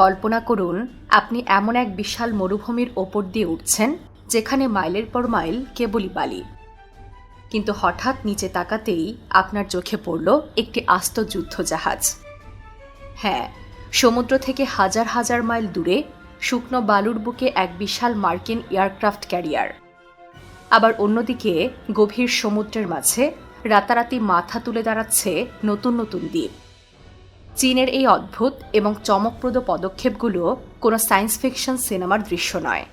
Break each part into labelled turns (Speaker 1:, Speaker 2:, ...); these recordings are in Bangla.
Speaker 1: কল্পনা করুন আপনি এমন এক বিশাল মরুভূমির ওপর দিয়ে উঠছেন যেখানে মাইলের পর মাইল কেবলই বালি। কিন্তু হঠাৎ নিচে তাকাতেই আপনার চোখে পড়ল একটি আস্ত যুদ্ধজাহাজ। হ্যাঁ, সমুদ্র থেকে হাজার হাজার মাইল দূরে শুকনো বালুর বুকে এক বিশাল মার্কিন এয়ারক্রাফট ক্যারিয়ার। আবার অন্যদিকে গভীর সমুদ্রের মাঝে রাতারাতি মাথা তুলে দাঁড়াচ্ছে নতুন নতুন দ্বীপ। চীনের এই অদ্ভুত এবং চমকপ্রদ পদক্ষেপগুলো কোনো সায়েন্স ফিকশন সিনেমার দৃশ্য নয়,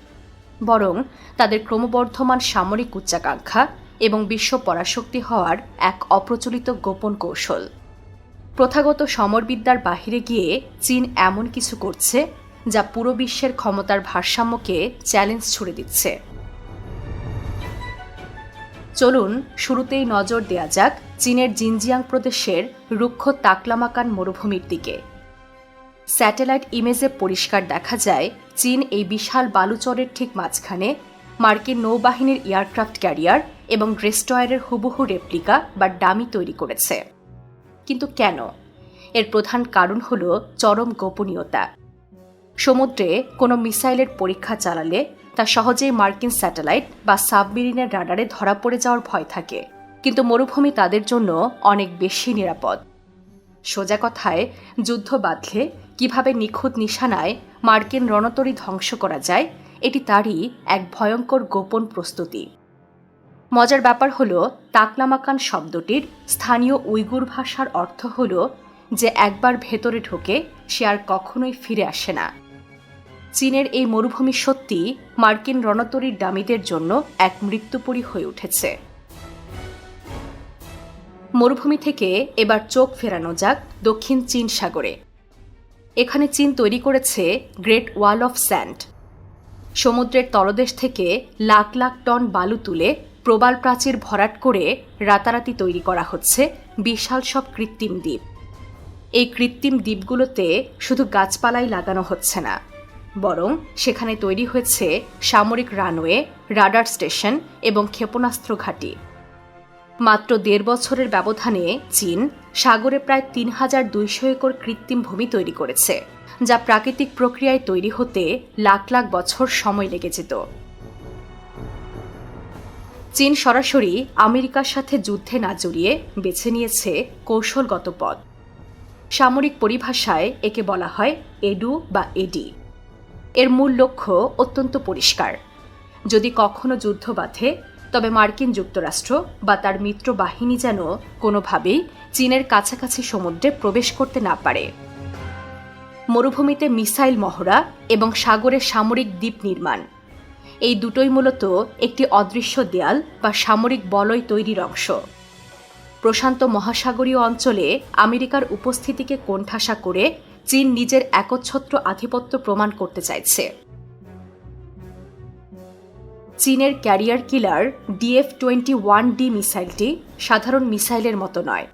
Speaker 1: বরং তাদের ক্রমবর্ধমান সামরিক উচ্চাকাঙ্ক্ষা এবং বিশ্ব পরাশক্তি হওয়ার এক অপ্রচলিত গোপন কৌশল। প্রথাগত সমরবিদ্যার বাহিরে গিয়ে চীন এমন কিছু করছে যা পুরো বিশ্বের ক্ষমতার ভারসাম্যকে চ্যালেঞ্জ ছুড়ে দিচ্ছে। চলুন শুরুতেই নজর দেয়া যাক চীনের জিনজিয়াং প্রদেশের রুক্ষ তাকলামাকান মরুভূমির দিকে। স্যাটেলাইট ইমেজে পরিষ্কার দেখা যায় চীন এই বিশাল বালুচরের ঠিক মাঝখানে মার্কিন নৌবাহিনীর এয়ারক্রাফট ক্যারিয়ার এবং ডেস্ট্রয়ারের হুবহু রেপ্লিকা বা ডামি তৈরি করেছে। কিন্তু কেন? এর প্রধান কারণ হল চরম গোপনীয়তা। সমুদ্রে কোনো মিসাইলের পরীক্ষা চালালে তা সহজেই মার্কিন স্যাটেলাইট বা সাবমেরিনের রাডারে ধরা পড়ে যাওয়ার ভয় থাকে, কিন্তু মরুভূমি তাদের জন্য অনেক বেশি নিরাপদ। সোজা কথায়, যুদ্ধ বাঁধলে কিভাবে নিখুঁত নিশানায় মার্কিন রণতরী ধ্বংস করা যায়, এটি তারই এক ভয়ঙ্কর গোপন প্রস্তুতি। মজার ব্যাপার হল, তাকলামাকান শব্দটির স্থানীয় উইগুর ভাষার অর্থ হল যে একবার ভেতরে ঢোকে সে আর কখনোই ফিরে আসে না। চীনের এই মরুভূমি সত্যি মার্কিন রণতরীর ডামিদের জন্য এক মৃত্যুপরী হয়ে উঠেছে। মরুভূমি থেকে এবার চোখ ফেরানো যাক দক্ষিণ চীন সাগরে। এখানে চীন তৈরি করেছে গ্রেট ওয়াল অফ স্যান্ড। সমুদ্রের তলদেশ থেকে লাখ লাখ টন বালু তুলে প্রবাল প্রাচীর ভরাট করে রাতারাতি তৈরি করা হচ্ছে বিশাল সব কৃত্রিম দ্বীপ। এই কৃত্রিম দ্বীপগুলোতে শুধু গাছপালাই লাগানো হচ্ছে না, বরং সেখানে তৈরি হয়েছে সামরিক রানওয়ে, রাডার স্টেশন এবং ক্ষেপণাস্ত্র ঘাঁটি। মাত্র ১.৫ বছরের ব্যবধানে চীন সাগরে প্রায় ৩,২০০ একর কৃত্রিম ভূমি তৈরি করেছে, যা প্রাকৃতিক প্রক্রিয়ায় তৈরি হতে লাখ লাখ বছর সময় লেগে যেত। চীন সরাসরি আমেরিকার সাথে যুদ্ধে না জড়িয়ে বেছে নিয়েছে কৌশলগত পথ। সামরিক পরিভাষায় একে বলা হয় এডু বা এডি। এর মূল লক্ষ্য অত্যন্ত পরিষ্কার: যদি কখনো যুদ্ধ বাধে, তবে মার্কিন যুক্তরাষ্ট্র বা তার মিত্র বাহিনী যেন কোনোভাবেই চীনের কাছাকাছি সমুদ্রে প্রবেশ করতে না পারে। মরুভূমিতে মিসাইল মহড়া এবং সাগরে সামরিক দ্বীপ নির্মাণ, এই দুটোই মূলত একটি অদৃশ্য দেয়াল বা সামরিক বলয় তৈরির অংশ। প্রশান্ত মহাসাগরীয় অঞ্চলে আমেরিকার উপস্থিতিকে কোণঠাসা করে চীন নিজের একচ্ছত্র আধিপত্য প্রমাণ করতে চাইছে। চীনের ক্যারিয়ার কিলার DF-21D মিসাইলটি সাধারণ মিসাইলের মতো নয়।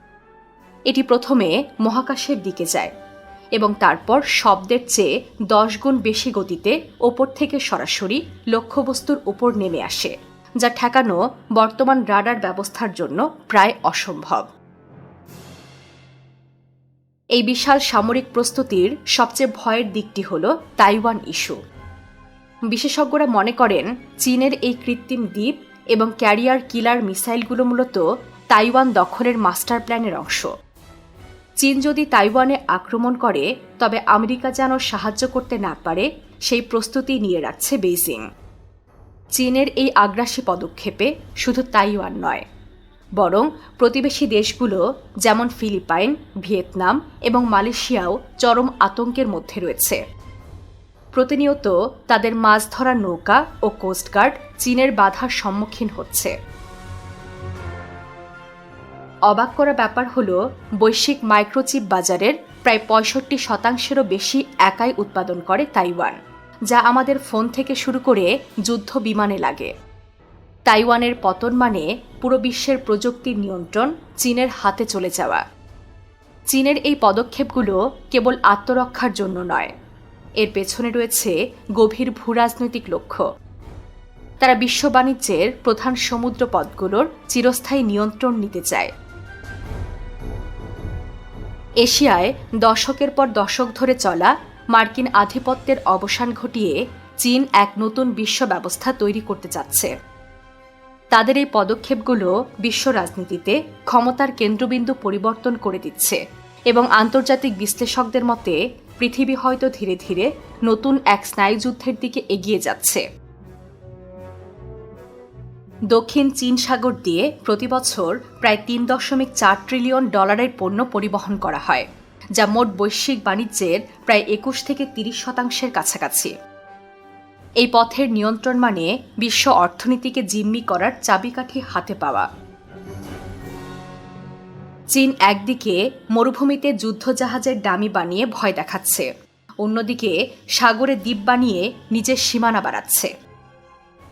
Speaker 1: এটি প্রথমে মহাকাশের দিকে যায় এবং তারপর শব্দের চেয়ে 10 গুণ বেশি গতিতে ওপর থেকে সরাসরি লক্ষ্যবস্তুর উপর নেমে আসে, যা ঠেকানো বর্তমান রাডার ব্যবস্থার জন্য প্রায় অসম্ভব। এই বিশাল সামরিক প্রস্তুতির সবচেয়ে ভয়ের দিকটি হল তাইওয়ান ইস্যু। বিশেষজ্ঞরা মনে করেন চীনের এই কৃত্রিম দ্বীপ এবং ক্যারিয়ার কিলার মিসাইলগুলো মূলত তাইওয়ান দখলের মাস্টার প্ল্যানের অংশ। চীন যদি তাইওয়ানে আক্রমণ করে, তবে আমেরিকা যেন সাহায্য করতে না পারে সেই প্রস্তুতি নিয়ে রাখছে বেইজিং। চীনের এই আগ্রাসী পদক্ষেপে শুধু তাইওয়ান নয়, বরং প্রতিবেশী দেশগুলো যেমন ফিলিপাইন, ভিয়েতনাম এবং মালয়েশিয়াও চরম আতঙ্কের মধ্যে রয়েছে। প্রতিনিয়ত তাদের মাছ ধরার নৌকা ও কোস্টগার্ড চীনের বাধার সম্মুখীন হচ্ছে। অবাক করা ব্যাপার হল, বৈশ্বিক মাইক্রোচিপ বাজারের প্রায় 65%-এরও বেশি একাই উৎপাদন করে তাইওয়ান, যা আমাদের ফোন থেকে শুরু করে যুদ্ধ বিমানে লাগে। তাইওয়ানের পতন মানে পুরো বিশ্বের প্রযুক্তির নিয়ন্ত্রণ চীনের হাতে চলে যাওয়া। চীনের এই পদক্ষেপগুলো কেবল আত্মরক্ষার জন্য নয়, এর পেছনে রয়েছে গভীর ভূরাজনৈতিক লক্ষ্য। তারা বিশ্ব বাণিজ্যের প্রধান সমুদ্র পথগুলোর চিরস্থায়ী নিয়ন্ত্রণ নিতে চায়। এশিয়ায় দশকের পর দশক ধরে চলা মার্কিন আধিপত্যের অবসান ঘটিয়ে চীন এক নতুন বিশ্ব ব্যবস্থা তৈরি করতে চাচ্ছে। তাদের এই পদক্ষেপগুলো বিশ্ব রাজনীতিতে ক্ষমতার কেন্দ্রবিন্দু পরিবর্তন করে দিচ্ছে এবং আন্তর্জাতিক বিশ্লেষকদের মতে পৃথিবী হয়তো ধীরে ধীরে নতুন এক স্নায়ুযুদ্ধের দিকে এগিয়ে যাচ্ছে। দক্ষিণ চীন সাগর দিয়ে প্রতিবছর প্রায় ৩.৪ ট্রিলিয়ন ডলারের পণ্য পরিবহন করা হয়, যা মোট বৈশ্বিক বাণিজ্যের প্রায় ২১ থেকে ৩০% কাছাকাছি। এই পথের নিয়ন্ত্রণ মানে বিশ্ব অর্থনীতিকে জিম্মি করার চাবিকাঠি হাতে পাওয়া। চীন একদিকে মরুভূমিতে যুদ্ধজাহাজের ডামি বানিয়ে ভয় দেখাচ্ছে, অন্যদিকে সাগরে দ্বীপ বানিয়ে নিজের সীমানা বাড়াচ্ছে।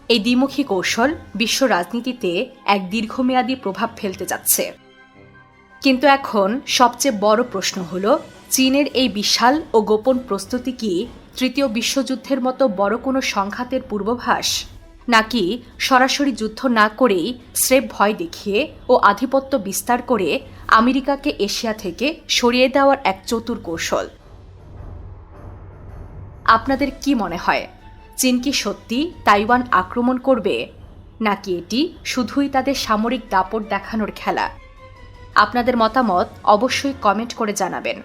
Speaker 1: এই দ্বিমুখী কৌশল বিশ্ব রাজনীতিতে এক দীর্ঘমেয়াদী প্রভাব ফেলতে যাচ্ছে। কিন্তু এখন সবচেয়ে বড় প্রশ্ন হল, চীনের এই বিশাল ও গোপন প্রস্তুতি কি তৃতীয় বিশ্বযুদ্ধের মতো বড় কোনো সংঘাতের পূর্বাভাস, নাকি সরাসরি যুদ্ধ না করেই স্রেফ ভয় দেখিয়ে ও আধিপত্য বিস্তার করে আমেরিকাকে এশিয়া থেকে সরিয়ে দেওয়ার এক চতুর কৌশল? আপনাদের কি মনে হয়, চীন কি সত্যি তাইওয়ান আক্রমণ করবে, নাকি এটি শুধুই তাদের সামরিক দাপট দেখানোর খেলা? আপনাদের মতামত অবশ্যই কমেন্ট করে জানাবেন।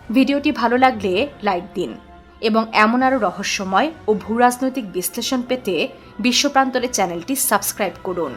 Speaker 1: ভিডিওটি ভালো লাগলে লাইক দিন এবং এমন আরও রহস্যময় ও ভূরাজনৈতিক বিশ্লেষণ পেতে বিশ্বপ্রান্তরে চ্যানেলটি সাবস্ক্রাইব করুন।